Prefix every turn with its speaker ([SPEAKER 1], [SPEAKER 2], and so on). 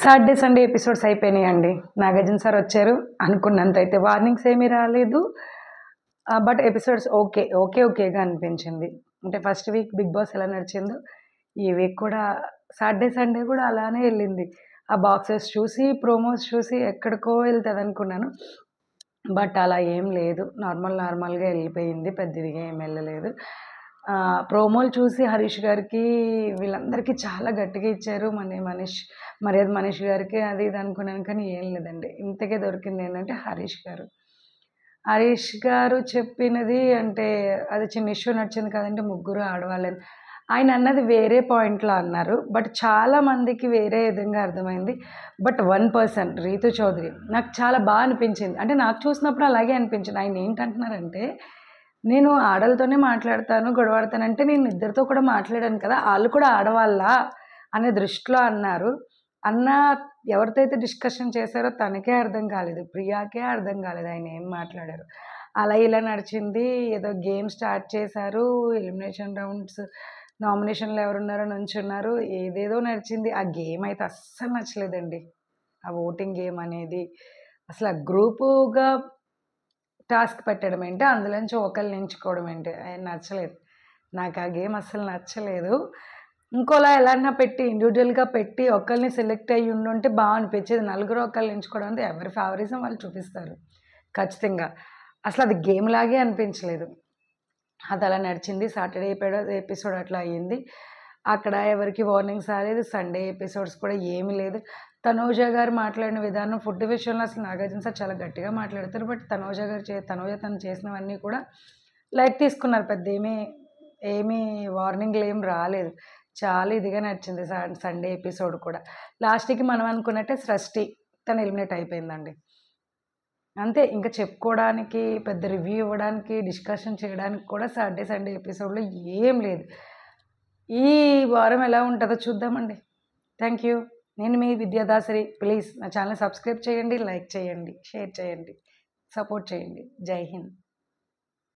[SPEAKER 1] Saturday Sunday episodes అయిపోయినాయండి. Nagarjuna sir వచ్చారు. అనుకున్నంత అయితే వార్నింగ్స్ ఏమీ రాలేదు. బట్ ఎపిసోడ్స్ ఓకేగా అనిపించింది. అంటే ఫస్ట్ వీక్ 'బిగ్ బాస్' ఎలా నడిచిందో, ఈ వీక్ కూడా సాటర్డే సండే కూడా అలానే వెళ్ళింది. ఆ బాక్సెస్ చూసి, ప్రోమోస్ చూసి ఎక్కడికో వెళ్తదనుకున్నాను. బట్ అలా ఏం లేదు. నార్మల్‌గా వెళ్ళిపోయింది. పెద్ద ఇదిగా ఏం వెళ్ళలేదు. ప్రోమోలు చూసి హరీష్ గారికి వీళ్ళందరికీ చాలా గట్టిగా ఇచ్చారు. మర్యాద మనీష్ గారికి అది ఇది అనుకున్నాను. కానీ ఏం లేదండి. ఇంతకే దొరికింది ఏంటంటే హరీష్ గారు. హరీష్ గారు చెప్పినది అంటే అది చిన్న ఇష్యూ నడిచింది కదండీ! ముగ్గురు ఆడవాళ్ళని. ఆయన అన్నది వేరే పాయింట్‌లో అన్నారు. బట్ చాలా మందికి వేరే విధంగా అర్థమైంది. But one person Ritu Chaudhary నాకు చాలా అనిపించింది. అంటే నాకు చూసినప్పుడు అలాగే అనిపించింది. ఆయన ఏంటంటున్నారంటే, నేను ఆడోళ్ళతోనే మాట్లాడతాను, గొడవాడతానంటే నేను ఇద్దరితో కూడా మాట్లాడాను కదా! ఆళ్ళు కూడా ఆడవాళ్ళా అనే దృష్టిలో అన్నారు. ఎవరితో అయితే డిస్కషన్ చేశారో తనకే అర్థం కాలేదు. ప్రియాకే అర్థం కాలేదు ఆయన ఏం మాట్లాడారో. అలా ఇలా నడిచింది. ఏదో గేమ్ స్టార్ట్ చేశారు. ఎలిమినేషన్ రౌండ్స్ నామినేషన్‌లో ఎవరున్నారో నుంచున్నారు. ఏదేదో నడిచింది. ఆ గేమ్ అయితే అస్సలు నచ్చలేదండి. ఆ ఓటింగ్ గేమ్ అనేది. అసలు ఆ గ్రూపుగా టాస్క్ పెట్టడం ఏంటి, అందులోంచి ఒకళ్ళని ఎంచుకోవడం ఏంటి, నచ్చలేదు. నాకు ఆ గేమ్ అస్సలు నచ్చలేదు. ఇంకోలా ఎలాన్నా పెట్టి ఇండివిజువల్‌గా పెట్టి ఒకళ్ళని సెలెక్ట్ అయ్యి ఉండుంటే అనిపించేది. నలుగురు ఒకళ్ళని ఎంచుకోవడం అంటే ఎవరి ఫేవరిజం వాళ్ళు చూపిస్తారు ఖచ్చితంగా. అసలు అది గేమ్ లాగే అనిపించలేదు. అది అలా నడిచింది. సాటర్డే ఎపిసోడ్ అట్లా అయ్యింది. అక్కడ ఎవరికి వార్నింగ్స్ రాలేదు. సండే ఎపిసోడ్స్ కూడా ఏమీ లేదు. తనూజ గారు మాట్లాడిన విధానం ఫుడ్ విషయంలో అసలు నాగార్జున సార్ చాలా గట్టిగా మాట్లాడతారు. బట్ తనూజ తను చేసినవన్నీ కూడా లైట్ తీసుకున్నారు. పెద్ద ఏమీ వార్నింగ్లు ఏం రాలేదు. చాలా ఇదిగా నడిచింది సండే ఎపిసోడ్ కూడా. లాస్ట్‌కి మనం అనుకున్నట్టే సృష్టి తను ఎలిమినేట్ అయిపోయిందండి. అంతే. ఇంక చెప్పుకోవడానికి, పెద్ద రివ్యూ ఇవ్వడానికి, డిస్కషన్ చేయడానికి కూడా సాటర్డే సండే ఎపిసోడ్‌లో ఏం లేదు. ఈ వారం ఎలా ఉంటదో చూద్దామండి. Thank you. నేను మీ విద్యాదాసరి. ప్లీజ్ నా ఛానల్ సబ్స్క్రైబ్ చేయండి, లైక్ చేయండి, షేర్ చేయండి, సపోర్ట్ చేయండి. జై హింద్.